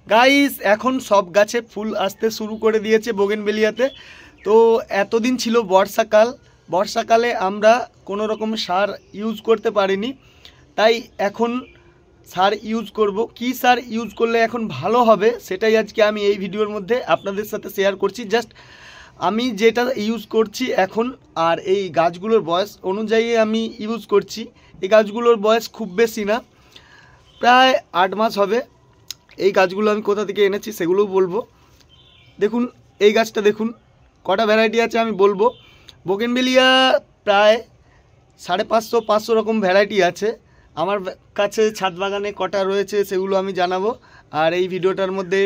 Guys এখন সব গাছে ফুল আসতে শুরু করে দিয়েছে বোগেনভেলিয়াতে। তো এতদিন ছিল বর্ষাকালে আমরা কোনো রকম সার ইউজ করতে পারিনি, তাই এখন সার ইউজ করব। কি সার ইউজ করলে এখন ভালো হবে সেটাই আজকে আমি এই ভিডিওর মধ্যে আপনাদের সাথে শেয়ার করছি। জাস্ট আমি যেটা ইউজ করছি এখন আর এই গাছগুলোর বয়স অনুযায়ী আমি ইউজ করছি। এই গাছগুলোর বয়স খুব বেশি না, প্রায় 8 মাস হবে। এই গাছগুলো আমি কোথা থেকে এনেছি সেগুলোও বলবো। দেখুন এই গাছটা দেখুন, কটা ভ্যারাইটি আছে আমি বলবো। বোগেনভেলিয়া প্রায় 550 রকম ভ্যারাইটি আছে। আমার কাছে ছাদ বাগানে কটা রয়েছে সেগুলো আমি জানাবো, আর এই ভিডিওটার মধ্যে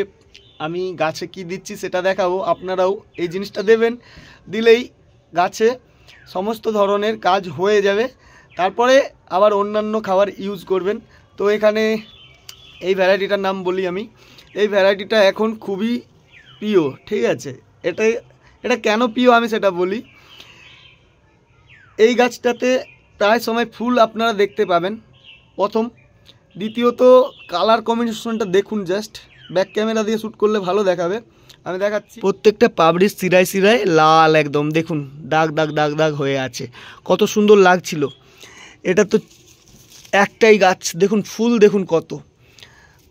আমি গাছে কি দিচ্ছি সেটা দেখাবো। আপনারাও এই জিনিসটা দেবেন, দিলেই গাছে সমস্ত ধরনের কাজ হয়ে যাবে। তারপরে আবার অন্যান্য খাবার ইউজ করবেন। তো এখানে এই ভ্যারাইটিটার নাম বলি আমি। এই ভ্যারাইটিটা এখন খুবই প্রিয়, ঠিক আছে। এটা কেন প্রিয় আমি সেটা বলি। এই গাছটাতে প্রায় সময় ফুল আপনারা দেখতে পাবেন, প্রথম। দ্বিতীয়ত কালার কম্বিনেশনটা দেখুন, জাস্ট ব্যাক ক্যামেরা দিয়ে শ্যুট করলে ভালো দেখাবে। আমি দেখাচ্ছি, প্রত্যেকটা পাপড়ির সিরায় লাল একদম দেখুন, দাগ দাগ দাগ দাগ হয়ে আছে, কত সুন্দর লাগছিল। এটা তো একটাই গাছ, দেখুন ফুল দেখুন কত।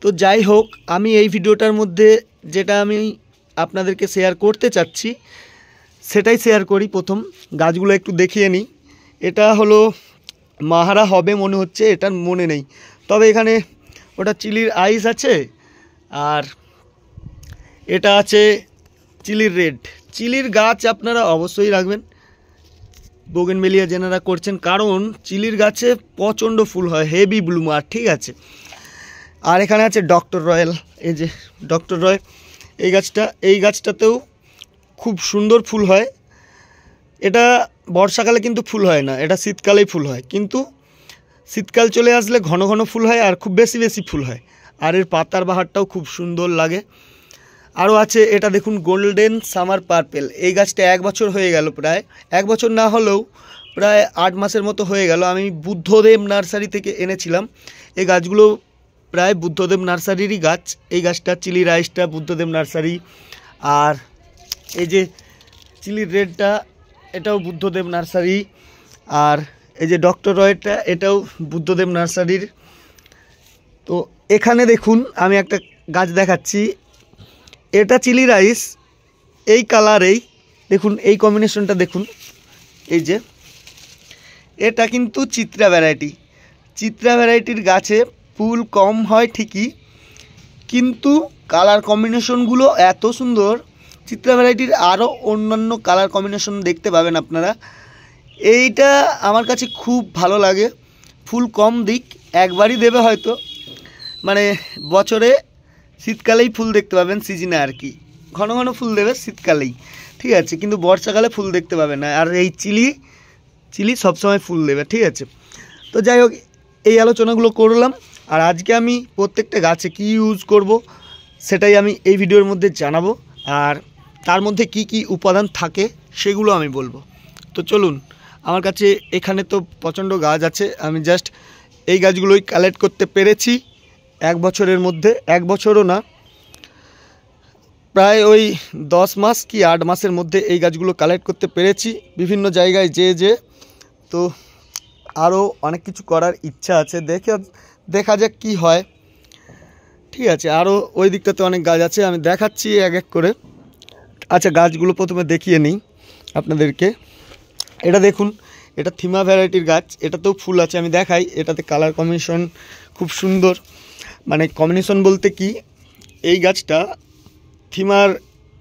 তো যাই হোক, আমি এই ভিডিওটার মধ্যে যেটা আমি আপনাদেরকে শেয়ার করতে চাচ্ছি সেটাই শেয়ার করি। প্রথম গাছগুলো একটু দেখিয়ে নিই। এটা হলো মাহারা হবে মনে হচ্ছে, এটার মনে নেই, তবে এখানে ওটা চিলির আইস আছে, আর এটা আছে চিলির রেড। চিলির গাছ আপনারা অবশ্যই রাখবেন বোগেনভেলিয়া যেনারা করছেন, কারণ চিলির গাছে প্রচণ্ড ফুল হয়, হেভি ব্লুমার, ঠিক আছে। আর এখানে আছে ডক্টর রয়্যাল, এই যে ডক্টর রয় এই গাছটাতেও খুব সুন্দর ফুল হয়। এটা বর্ষাকালে কিন্তু ফুল হয় না, এটা শীতকালেই ফুল হয়, কিন্তু শীতকাল চলে আসলে ঘন ঘন ফুল হয় আর খুব বেশি বেশি ফুল হয়। আর এর পাতার বাহারটাও খুব সুন্দর লাগে। আরও আছে এটা দেখুন গোল্ডেন সামার পার্পেল। এই গাছটা 1 বছর হয়ে গেল, প্রায় 1 বছর না হলেও প্রায় 8 মাসের মতো হয়ে গেল। আমি বুদ্ধদেব নার্সারি থেকে এনেছিলাম। এই গাছগুলো প্রায় বুদ্ধদেব নার্সারিরই গাছ। এই গাছটা চিলি রাইসটা বুদ্ধদেব নার্সারি, আর এই যে চিলির রেডটা এটাও বুদ্ধদেব নার্সারি, আর এই যে ডক্টর রয়টা এটাও বুদ্ধদেব নার্সারির। তো এখানে দেখুন আমি একটা গাছ দেখাচ্ছি, এটা চিলি রাইস, এই কালারেই দেখুন, এই কম্বিনেশনটা দেখুন। এই যে এটা কিন্তু চিত্রা ভ্যারাইটির গাছে ফুল কম হয় ঠিকই, কিন্তু কালার কম্বিনেশনগুলো এত সুন্দর। চিত্রা ভ্যারাইটির আরও অন্যান্য কালার কম্বিনেশন দেখতে পাবেন আপনারা। এইটা আমার কাছে খুব ভালো লাগে। ফুল কম দিক, একবারই দেবে হয়তো, মানে বছরে শীতকালেই ফুল দেখতে পাবেন, সিজনে আর কি ঘন ঘন ফুল দেবে শীতকালেই, ঠিক আছে, কিন্তু বর্ষাকালে ফুল দেখতে পাবেন না। আর এই চিলি সবসময় ফুল দেবে, ঠিক আছে। তো যাই হোক, এই আলোচনাগুলো করলাম, আর আজকে আমি প্রত্যেকটা গাছে কি ইউজ করব সেটাই আমি এই ভিডিওর মধ্যে জানাবো, আর তার মধ্যে কি কি উপাদান থাকে সেগুলো আমি বলবো। তো চলুন, আমার কাছে এখানে তো প্রচণ্ড গাছ আছে, আমি জাস্ট এই গাছগুলোই কালেক্ট করতে পেরেছি 1 বছরের মধ্যে। 1 বছরও না, প্রায় ওই 10 মাস কি 8 মাসের মধ্যে এই গাছগুলো কালেক্ট করতে পেরেছি বিভিন্ন জায়গায় যে তো আরও অনেক কিছু করার ইচ্ছা আছে, দেখা যাক কি হয়, ঠিক আছে। আরও ওই দিকটাতে অনেক গাছ আছে, আমি দেখাচ্ছি এক এক করে। আচ্ছা, গাছগুলো প্রথমে দেখিয়ে নিই আপনাদেরকে। এটা দেখুন, এটা থিমা ভ্যারাইটির গাছ, এটাতেও ফুল আছে, আমি দেখাই। এটাতে কালার কম্বিনেশন খুব সুন্দর, মানে কম্বিনেশন বলতে কি, এই গাছটা থিমার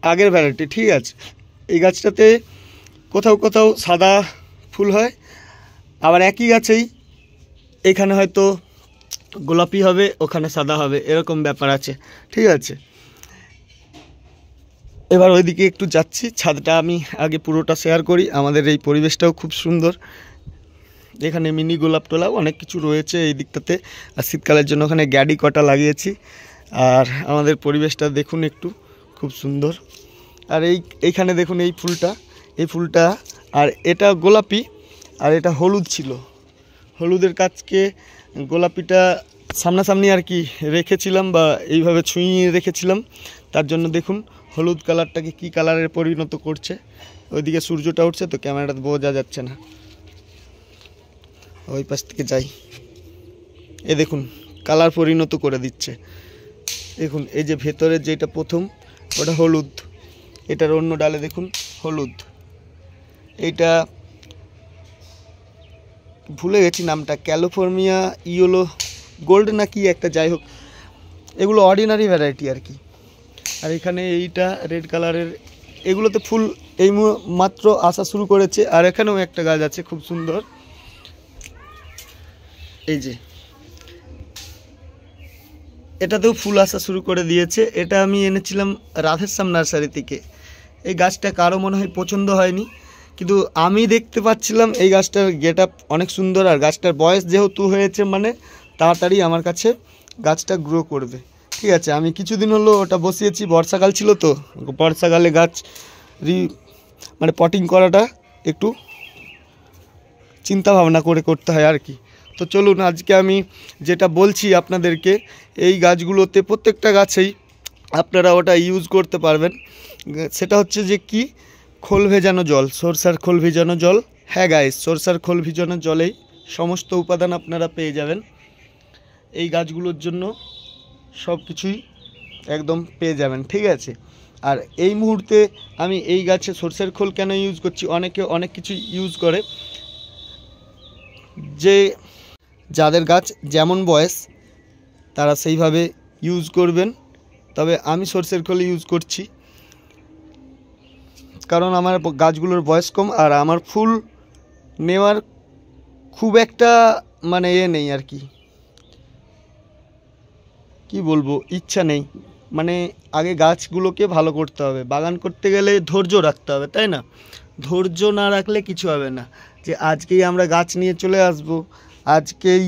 আগের ভ্যারাইটি, ঠিক আছে। এই গাছটাতে কোথাও কোথাও সাদা ফুল হয়, আবার একই গাছেই এখানে হয়তো গোলাপি হবে, ওখানে সাদা হবে, এরকম ব্যাপার আছে, ঠিক আছে। এবার ওইদিকে একটু যাচ্ছি, ছাদটা আমি আগে পুরোটা শেয়ার করি। আমাদের এই পরিবেশটাও খুব সুন্দর, এখানে মিনি গোলাপ টোলাপ অনেক কিছু রয়েছে এই দিকটাতে, আর শীতকালের জন্য ওখানে গ্যাডি কটা লাগিয়েছি। আর আমাদের পরিবেশটা দেখুন একটু, খুব সুন্দর। আর এইখানে দেখুন এই ফুলটা, আর এটা গোলাপি, আর এটা হলুদ ছিল। হলুদের কাছকে গোলাপিটা সামনাসামনি আর কি রেখেছিলাম বা এইভাবে ছুঁয়ে রেখেছিলাম, তার জন্য দেখুন হলুদ কালারটাকে কি কালারে পরিণত করছে। ওইদিকে সূর্যটা উঠছে তো ক্যামেরাটা বোঝা যাচ্ছে না, ওই পাশ থেকে যাই। এ দেখুন কালার পরিণত করে দিচ্ছে। দেখুন এই যে ভেতরের যেটা প্রথম ওটা হলুদ, এটার অন্য ডালে দেখুন হলুদ, এইটা ভুলে গেছি নামটা, ক্যালিফোর্নিয়া ইয়েলো গোল্ড না কি একটা, যাই হোক এগুলো অর্ডিনারি ভ্যারাইটি আর কি। আর এখানে এইটা রেড কালারের, এগুলোতে ফুল এই মাত্র আসা শুরু করেছে। আর এখানেও একটা গাছ আছে খুব সুন্দর, এই যে এটাতেও ফুল আসা শুরু করে দিয়েছে। এটা আমি এনেছিলাম রাধেশ্যাম নার্সারি থেকে। এই গাছটা কারো মনে হয় পছন্দ হয়নি, কিন্তু আমি দেখতে পাচ্ছিলাম এই গাছটার গেট আপ অনেক সুন্দর, আর গাছটার বয়স যেহেতু হয়েছে মানে তাড়াতাড়ি আমার কাছে গাছটা গ্রো করবে। ঠিক আছে, আমি কিছুদিন হলো ওটা বসিয়েছি, বর্ষাকাল ছিল তো, বর্ষাকালে গাছ মানে পটিং করাটা একটু চিন্তা ভাবনা করে করতে হয় আর কি। তো চলুন আজকে আমি যেটা বলছি আপনাদেরকে, এই গাছগুলোতে প্রত্যেকটা গাছেই আপনারা ওটা ইউজ করতে পারবেন। সেটা হচ্ছে যে কি, খোল ভেজানো জল, সরষার খোল ভেজানো জল। হ্যাঁ গাইস, সরষার খোল ভেজানো জলেই সমস্ত উপাদান আপনারা পেয়ে যাবেন। এই গাছগুলোর জন্য সব কিছুই একদম পেয়ে যাবেন, ঠিক আছে। আর এই মুহূর্তে আমি এই গাছে সরষের খোল কেন ইউজ করছি, অনেকে অনেক কিছু ইউজ করে, যে যাদের গাছ যেমন বয়স তারা সেইভাবে ইউজ করবেন। তবে আমি সরষের খোল ইউজ করছি কারণ আমার গাছগুলোর বয়স কম, আর আমার ফুল নেওয়ার খুব একটা মানে নেই আর কি বলবো, ইচ্ছা নেই। মানে আগে গাছগুলোকে ভালো করতে হবে, বাগান করতে গেলে ধৈর্য রাখতে হবে, তাই না? ধৈর্য না রাখলে কিছু হবে না। যে আজকেই আমরা গাছ নিয়ে চলে আসব, আজকেই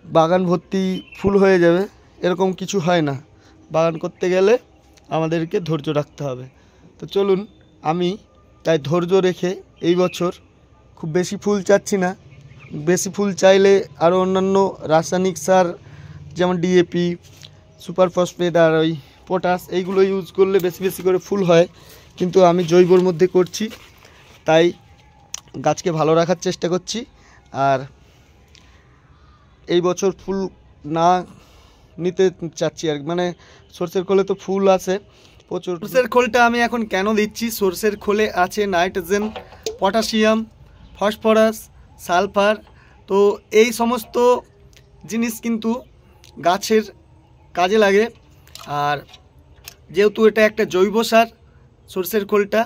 বাগান ভর্তি ফুল হয়ে যাবে, এরকম কিছু হয় না। বাগান করতে গেলে আমাদেরকে ধৈর্য রাখতে হবে। তো চলুন, আমি তাই ধৈর্য রেখে এই বছর খুব বেশি ফুল চাচ্ছি না। বেশি ফুল চাইলে আরও অন্যান্য রাসায়নিক সার যেমন ডিএপি, সুপার ফসফেট আর ওই পটাশ, এইগুলো ইউজ করলে বেশি বেশি করে ফুল হয়, কিন্তু আমি জৈবর মধ্যে করছি, তাই গাছকে ভালো রাখার চেষ্টা করছি। আর এই বছর ফুল না নিতে চাচ্ছি আর মানে সরষের খোলে তো ফুল আছে প্রচুর। সরষের খোলটা আমি এখন কেন দিচ্ছি, সরষের খোলে আছে নাইট্রোজেন, পটাশিয়াম, ফসফরাস, সালফার। তো এই সমস্ত জিনিস কিন্তু গাছের কাজে লাগে। আর যেহেতু এটা একটা জৈব সার সরষের খোলটা,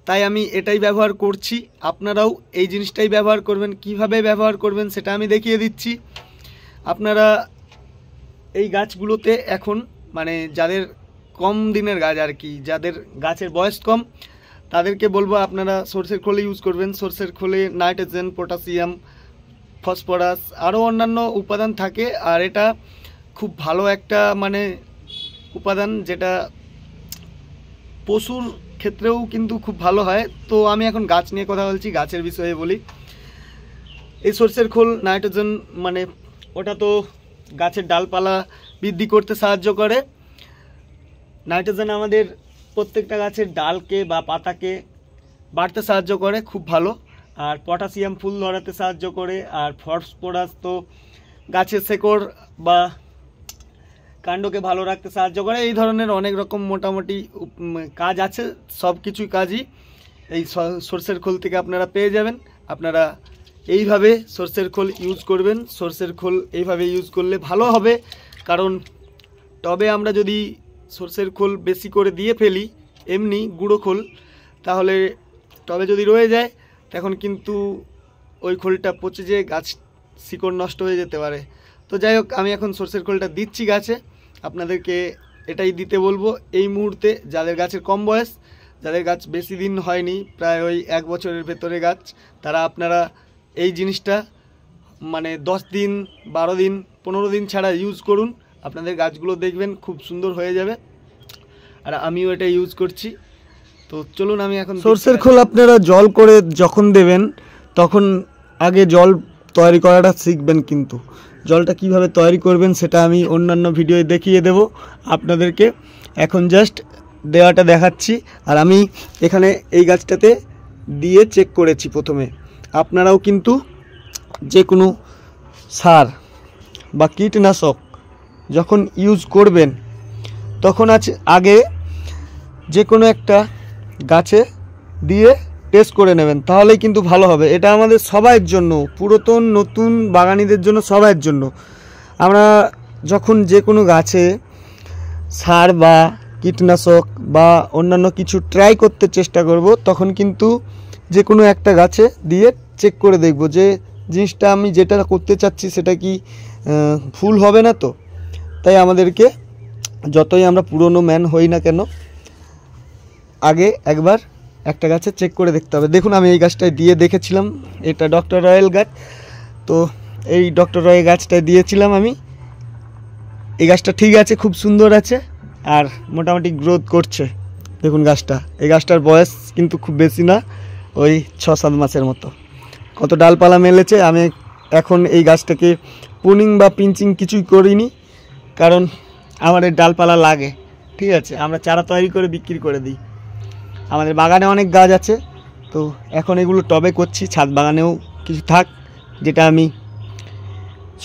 তাই আমি এটাই ব্যবহার করছি। আপনারাও এই জিনিসটাই ব্যবহার করবেন। কিভাবে ব্যবহার করবেন সেটা আমি দেখিয়ে দিচ্ছি। আপনারা এই গাছগুলোতে এখন মানে যাদের কম দিনের গাছ আর কি, যাদের গাছের বয়স কম, তাদেরকে বলবো আপনারা সরষের খোলে ইউজ করবেন। সরষের খোলে নাইট্রোজেন, পটাশিয়াম, ফসফরাস আরও অন্যান্য উপাদান থাকে। আর এটা খুব ভালো একটা মানে উপাদান, যেটা পশুর ক্ষেত্রেও কিন্তু খুব ভালো হয়। তো আমি এখন গাছ নিয়ে কথা বলছি, গাছের বিষয়ে বলি। এই সরষের খোল নাইট্রোজেন মানে ওটা তো গাছের ডালপালা বৃদ্ধি করতে সাহায্য করে। নাইট্রোজেন আমাদের প্রত্যেকটা গাছের ডালকে বা পাতাকে বাড়তে সাহায্য করে, খুব ভালো। আর পটাশিয়াম ফুল ধরাতে সাহায্য করে। আর ফসফরাস তো গাছের শেকড় বা কাণ্ডকে ভালো রাখতে সাহায্য করে। এই ধরনের অনেক রকম মোটামুটি কাজ আছে, সব কিছুই কাজই এই সরষের খোল থেকে আপনারা পেয়ে যাবেন। আপনারা এইভাবে সরষের খোল ইউজ করবেন। সরষের খোল এইভাবে ইউজ করলে ভালো হবে, কারণ টবে আমরা যদি সরষের খোল বেশি করে দিয়ে ফেলি এমনি গুঁড়ো খোল, তাহলে টবে যদি রয়ে যায় তখন কিন্তু ওই খোলটা পচে যেয়ে গাছ শিকড় নষ্ট হয়ে যেতে পারে। তো যাই হোক, আমি এখন সরষের খোলটা দিচ্ছি গাছে। আপনাদেরকে এটাই দিতে বলবো এই মুহূর্তে, যাদের গাছের কম বয়স, যাদের গাছ বেশি দিন হয়নি, প্রায় ওই 1 বছরের ভেতরে গাছ, তারা আপনারা এই জিনিসটা মানে 10 দিন, 12 দিন, 15 দিন ছাড়া ইউজ করুন। আপনাদের গাছগুলো দেখবেন খুব সুন্দর হয়ে যাবে। আর আমিও এটা ইউজ করছি। তো চলুন, আমি এখন সরষের খোল আপনারা জল করে যখন দেবেন তখন আগে জল তৈরি করাটা শিখবেন। কিন্তু জলটা কিভাবে তৈরি করবেন সেটা আমি অন্যান্য ভিডিওয়ে দেখিয়ে দেব আপনাদেরকে। এখন জাস্ট দেওয়াটা দেখাচ্ছি। আর আমি এখানে এই গাছটাতে দিয়ে চেক করেছি প্রথমে। আপনারাও কিন্তু যে কোনো সার বা কীটনাশক যখন ইউজ করবেন তখন আগে যে কোনো একটা গাছে দিয়ে টেস্ট করে নেবেন, তাহলেই কিন্তু ভালো হবে। এটা আমাদের সবাইয়ের জন্য, পুরাতন নতুন বাগানীদের জন্য, সবাইয়ের জন্য। আমরা যখন যে কোনো গাছে সার বা কীটনাশক বা অন্যান্য কিছু ট্রাই করতে চেষ্টা করব, তখন কিন্তু যে কোনো একটা গাছে দিয়ে চেক করে দেখব যে জিনিসটা আমি যেটা করতে চাচ্ছি সেটা কি ফুল হবে না তো। তাই আমাদেরকে যতই আমরা পুরনো ম্যান হই না কেন, আগে একবার একটা গাছে চেক করে দেখতে হবে। দেখুন আমি এই গাছটায় দিয়ে দেখেছিলাম, এটা ডক্টর রয়েল গাছ। তো এই ডক্টর রয়েল গাছটায় দিয়েছিলাম আমি। এই গাছটা ঠিক আছে, খুব সুন্দর আছে আর মোটামুটি গ্রোথ করছে। দেখুন গাছটা, এই গাছটার বয়স কিন্তু খুব বেশি না, ওই 6-7 মাসের মতো। কত ডালপালা মেলেছে। আমি এখন এই গাছটাকে প্রুনিং বা পিঞ্চিং কিছুই করিনি, কারণ আমার এই ডালপালা লাগে। ঠিক আছে, আমরা চারা তৈরি করে বিক্রি করে দিই। আমাদের বাগানে অনেক গাছ আছে, তো এখন এগুলো টবে করছি। ছাদ বাগানেও কিছু থাক, যেটা আমি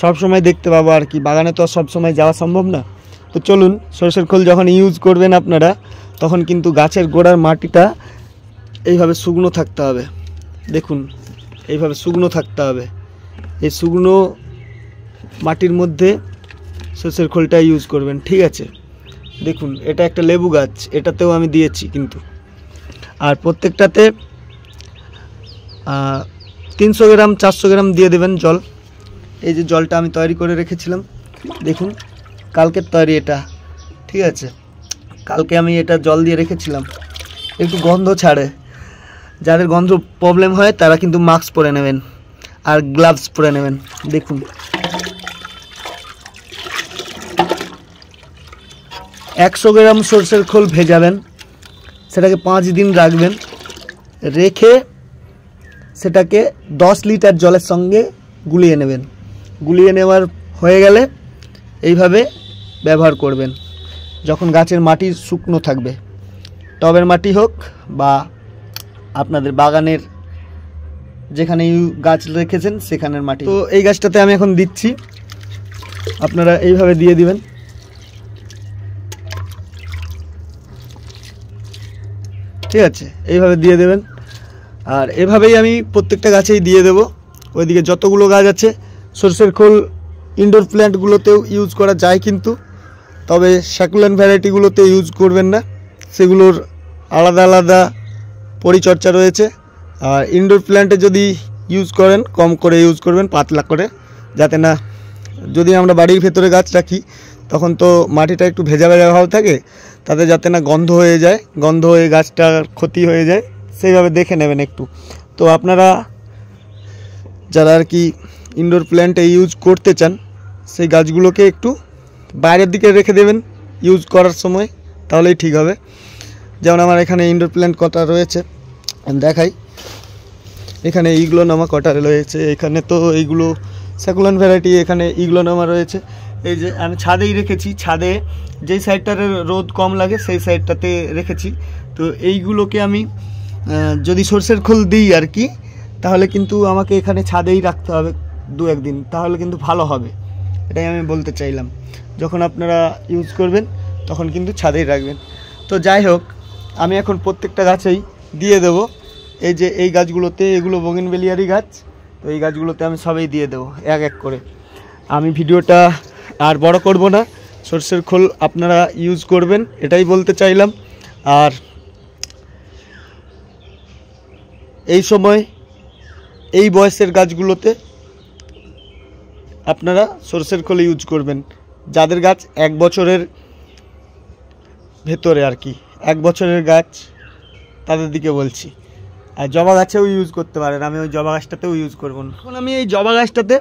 সব সময় দেখতে পাবো আর কি। বাগানে তো সব সময় যাওয়া সম্ভব না। তো চলুন, সরষের খোল যখন ইউজ করবেন আপনারা, তখন কিন্তু গাছের গোড়ার মাটিটা এইভাবে শুকনো থাকতে হবে। দেখুন এইভাবে শুকনো থাকতে হবে। এই শুকনো মাটির মধ্যে সরষের খোলটা ইউজ করবেন। ঠিক আছে, দেখুন এটা একটা লেবু গাছ, এটাতেও আমি দিয়েছি কিন্তু। আর প্রত্যেকটাতে 300 গ্রাম 400 গ্রাম দিয়ে দেবেন জল। এই যে জলটা আমি তৈরি করে রেখেছিলাম, দেখুন কালকের তৈরি এটা। ঠিক আছে, কালকে আমি এটা জল দিয়ে রেখেছিলাম। একটু গন্ধ ছাড়ে, যাদের গন্ধ প্রবলেম হয় তারা কিন্তু মাস্ক পরে নেবেন আর গ্লাভস পরে নেবেন। দেখুন 100 গ্রাম সরষের খোল ভেজাবেন, সেটাকে 5 দিন রাখবেন। রেখে সেটাকে 10 লিটার জলের সঙ্গে গুলিয়ে নেবেন। গুলিয়ে নেওয়ার হয়ে গেলে এইভাবে ব্যবহার করবেন যখন গাছের মাটি শুকনো থাকবে। টবের মাটি হোক বা আপনাদের বাগানের যেখানে গাছ রেখেছেন সেখানের মাটি। তো এই গাছটাতে আমি এখন দিচ্ছি, আপনারা এইভাবে দিয়ে দিবেন। ঠিক আছে, এইভাবে দিয়ে দেবেন। আর এভাবেই আমি প্রত্যেকটা গাছেই দিয়ে দেব। ওইদিকে যতগুলো গাছ আছে সরষের খোল ইনডোর প্ল্যান্টগুলোতেও ইউজ করা যায়, কিন্তু তবে স্যাকুলেন্ট ভ্যারাইটিগুলোতে ইউজ করবেন না, সেগুলোর আলাদা আলাদা পরিচর্যা রয়েছে। আর ইনডোর প্ল্যান্টে যদি ইউজ করেন কম করে ইউজ করবেন, পাতলা করে, যাতে না, যদি আমরা বাড়ির ভেতরে গাছ রাখি তখন তো মাটিটা একটু ভেজা ভেজা ভাব থাকে, তাতে যাতে না গন্ধ হয়ে যায়, গন্ধ হয়ে গাছটার ক্ষতি হয়ে যায়, সেইভাবে দেখে নেবেন একটু। তো আপনারা যারা আর কি ইনডোর প্ল্যান্টে ইউজ করতে চান, সেই গাছগুলোকে একটু বাইরের দিকে রেখে দেবেন ইউজ করার সময়, তাহলেই ঠিক হবে। যেমন আমার এখানে ইনডোর প্ল্যান্ট কটা রয়েছে আমি দেখাই। এখানে ইগলোনামা কটা রয়েছে, এখানে তো এইগুলো স্যাকুলেন্ট ভ্যারাইটি, এখানে ইগলোনামা রয়েছে। এই যে আমি ছাদেই রেখেছি, ছাদে যেই সাইডটার রোদ কম লাগে সেই সাইডটাতে রেখেছি। তো এইগুলোকে আমি যদি সরষের খোল দিই আর কি, তাহলে কিন্তু আমাকে এখানে ছাদেই রাখতে হবে 2-1 দিন, তাহলে কিন্তু ভালো হবে। এটাই আমি বলতে চাইলাম। যখন আপনারা ইউজ করবেন তখন কিন্তু ছাদেই রাখবেন। তো যাই হোক, আমি এখন প্রত্যেকটা গাছেই দিয়ে দেব। এই যে এই গাছগুলোতে, এগুলো বোগেনভেলিয়ারি গাছ, তো এই গাছগুলোতে আমি সবই দিয়ে দেবো এক এক করে। আমি ভিডিওটা আর বড় করব না, সরষের খোল আপনারা ইউজ করবেন এটাই বলতে চাইলাম। আর এই সময় এই বয়সের গাছগুলোতে আপনারা সরষের খোল ইউজ করবেন, যাদের গাছ 1 বছরের ভেতরে আর কি, 1 বছরের গাছ তাদের দিকে বলছি। আর জবা গাছেও ইউজ করতে পারেন, আমি ওই জবা গাছটাতেও ইউজ করবো না। এখন আমি এই জবা গাছটাতে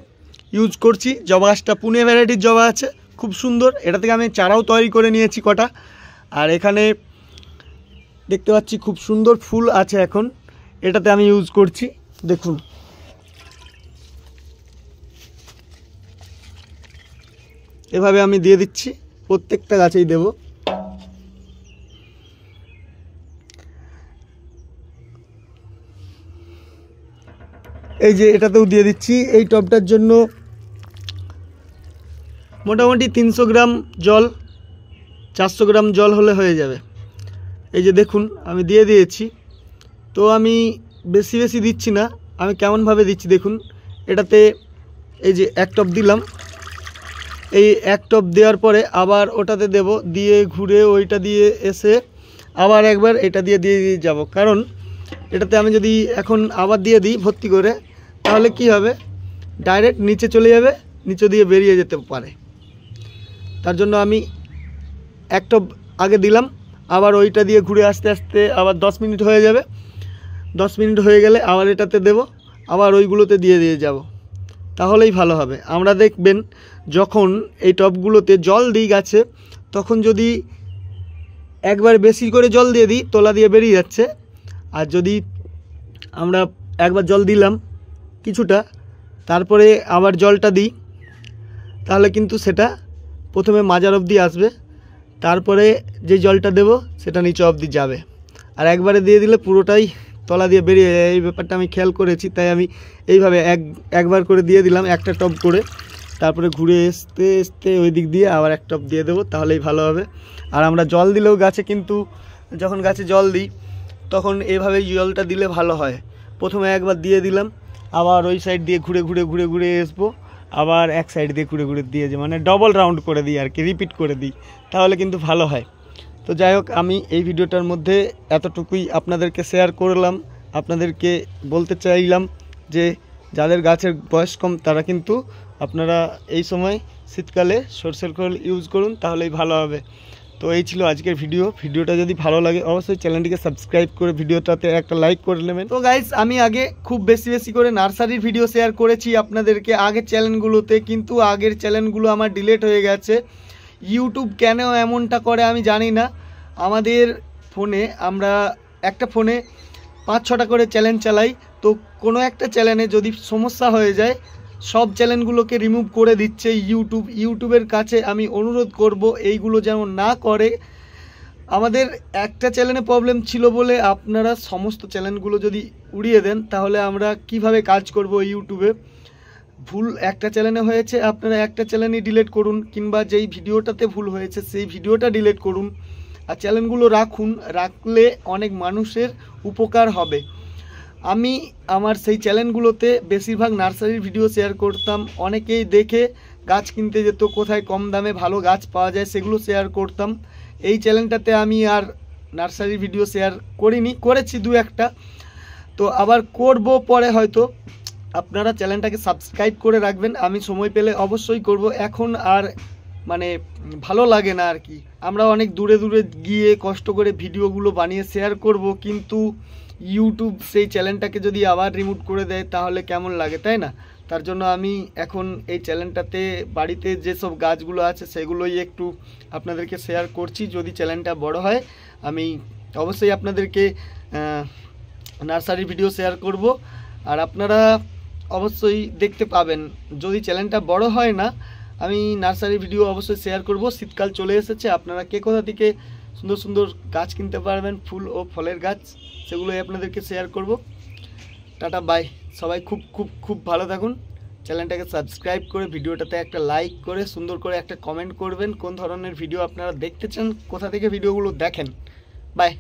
ইউজ করছি। জবা গাছটা পুনে ভ্যারাইটির জবা আছে, খুব সুন্দর। এটা থেকে আমি চারাও তৈরি করে নিয়েছি কটা। আর এখানে দেখতে পাচ্ছি খুব সুন্দর ফুল আছে এখন, এটাতে আমি ইউজ করছি। দেখুন এভাবে আমি দিয়ে দিচ্ছি, প্রত্যেকটা গাছেই দেব। এই যে এটাতেও দিয়ে দিচ্ছি। এই টবটার জন্য মোটামুটি 300 গ্রাম জল, 400 গ্রাম জল হলে হয়ে যাবে। এই যে দেখুন আমি দিয়ে দিয়েছি। তো আমি বেশি বেশি দিচ্ছি না, আমি কেমনভাবে দিচ্ছি দেখুন। এটাতে এই যে 1 টব দিলাম, এই 1 টব দেওয়ার পরে আবার ওটাতে দেব, দিয়ে ঘুরে ওইটা দিয়ে এসে আবার একবার এটা দিয়ে দিয়ে যাব। কারণ এটাতে আমি যদি এখন আবার দিয়ে দিই ভর্তি করে, তাহলে কি হবে, ডাইরেক্ট নিচে চলে যাবে, নিচে দিয়ে বেরিয়ে যেতে পারে। তার জন্য আমি 1 টব আগে দিলাম, আবার ওইটা দিয়ে ঘুরে আস্তে আস্তে আবার 10 মিনিট হয়ে যাবে। 10 মিনিট হয়ে গেলে আবার এটাতে দেব, আবার ওইগুলোতে দিয়ে দিয়ে যাব, তাহলেই ভালো হবে। আমরা দেখবেন যখন এই টবগুলোতে জল দিই গাছে, তখন যদি একবার বেশি করে জল দিয়ে দিই তলা দিয়ে বেরিয়ে যাচ্ছে। আর যদি আমরা একবার জল দিলাম কিছুটা, তারপরে আবার জলটা দিই, তাহলে কিন্তু সেটা প্রথমে মাজার অবধি আসবে, তারপরে যে জলটা দেব সেটা নিচে অবধি যাবে। আর একবারে দিয়ে দিলে পুরোটাই তলা দিয়ে বেরিয়ে যায়। এই ব্যাপারটা আমি খেয়াল করেছি, তাই আমি এইভাবে একবার করে দিয়ে দিলাম, একটা টব করে, তারপরে ঘুরে আসতে আসতে ওই দিক দিয়ে আবার 1 টব দিয়ে দেবো, তাহলেই ভালো হবে। আর আমরা জল দিলেও গাছে কিন্তু, যখন গাছে জল দিই তখন এইভাবেই জলটা দিলে ভালো হয়। প্রথমে একবার দিয়ে দিলাম, আবার ওই সাইড দিয়ে ঘুরে ঘুরে ঘুরে ঘুরে আসবো, আবার এক সাইড দিয়ে ঘুরে ঘুরে দিয়ে মানে ডবল রাউন্ড করে দিই আর কি, রিপিট করে দিই, তাহলে কিন্তু ভালো হয়। তো যাই হোক, আমি এই ভিডিওটার মধ্যে এতটুকুই আপনাদেরকে শেয়ার করলাম। আপনাদেরকে বলতে চাইলাম যে যাদের গাছের বয়স কম তারা কিন্তু আপনারা এই সময় শীতকালে সরষের খোল ইউজ করুন, তাহলেই ভালো হবে। তো এই ছিল আজকের ভিডিওটা যদি ভালো লাগে অবশ্যই চ্যানেলটিকে সাবস্ক্রাইব করে ভিডিওটাতে একটা লাইক করে নেবেন। তো গাইস, আমি আগে খুব বেশি বেশি করে নার্সারির ভিডিও শেয়ার করেছি আপনাদেরকে আগের চ্যানেলগুলোতে, কিন্তু আগের চ্যানেলগুলো আমার ডিলিট হয়ে গেছে। ইউটিউব কেন এমনটা করে আমি জানি না। আমাদের ফোনে, আমরা একটা ফোনে 5-6টা করে চ্যানেল চালাই, তো কোনো একটা চ্যানেলে যদি সমস্যা হয়ে যায় সব চ্যানেলগুলোকে রিমুভ করে দিচ্ছে ইউটিউবের কাছে আমি অনুরোধ করব এইগুলো যেন না করে। আমাদের একটা চ্যানেলে প্রবলেম ছিল বলে আপনারা সমস্ত চ্যানেলগুলো যদি উড়িয়ে দেন, তাহলে আমরা কিভাবে কাজ করব ইউটিউবে। ভুল একটা চ্যানেলে হয়েছে, আপনারা একটা চ্যানেলই ডিলিট করুন, কিংবা যেই ভিডিওটাতে ভুল হয়েছে সেই ভিডিওটা ডিলিট করুন, আর চ্যানেলগুলো রাখুন। রাখলে অনেক মানুষের উপকার হবে। আমি আমার সেই চ্যানেলগুলোতে বেশিরভাগ নার্সারির ভিডিও শেয়ার করতাম, অনেকেই দেখে গাছ কিনতে যেত, কোথায় কম দামে ভালো গাছ পাওয়া যায় সেগুলো শেয়ার করতাম। এই চ্যানেলটাতে আমি আর নার্সারির ভিডিও শেয়ার করিনি, করেছি 2-1টা, তো আবার করব পরে হয়তো। আপনারা চ্যানেলটাকে সাবস্ক্রাইব করে রাখবেন, আমি সময় পেলে অবশ্যই করব। এখন আর মানে ভালো লাগে না আর কি। আমরা অনেক দূরে দূরে গিয়ে কষ্ট করে ভিডিওগুলো বানিয়ে শেয়ার করব, কিন্তু ইউটিউব সেই চ্যানেলটাকে যদি আবার রিমুভ করে দেয় তাহলে কেমন লাগে, তাই না? তার জন্য আমি এখন এই চ্যানেলটাতে বাড়িতে যেসব গাছগুলো আছে সেগুলোই একটু আপনাদেরকে শেয়ার করছি। যদি চ্যানেলটা বড় হয় আমি অবশ্যই আপনাদেরকে নার্সারি ভিডিও শেয়ার করব, আর আপনারা অবশ্যই দেখতে পাবেন। যদি চ্যানেলটা বড় হয় না, আমি নার্সারি ভিডিও অবশ্যই শেয়ার করব। শীতকাল চলে এসেছে, আপনারা কে কোথা থেকে সুন্দর সুন্দর গাছ কিনতে পারবেন, ফুল ও ফলের গাছ, সেগুলোই আপনাদেরকে শেয়ার করব। Tata, bye. সবাই খুব খুব খুব ভালো থাকুন। চ্যানেলটাকে সাবস্ক্রাইব করে ভিডিওটাতে একটা লাইক করে সুন্দর করে একটা কমেন্ট করবেন কোন ধরনের ভিডিও আপনারা দেখতে চান, কোথা থেকে ভিডিওগুলো দেখেন। বাই।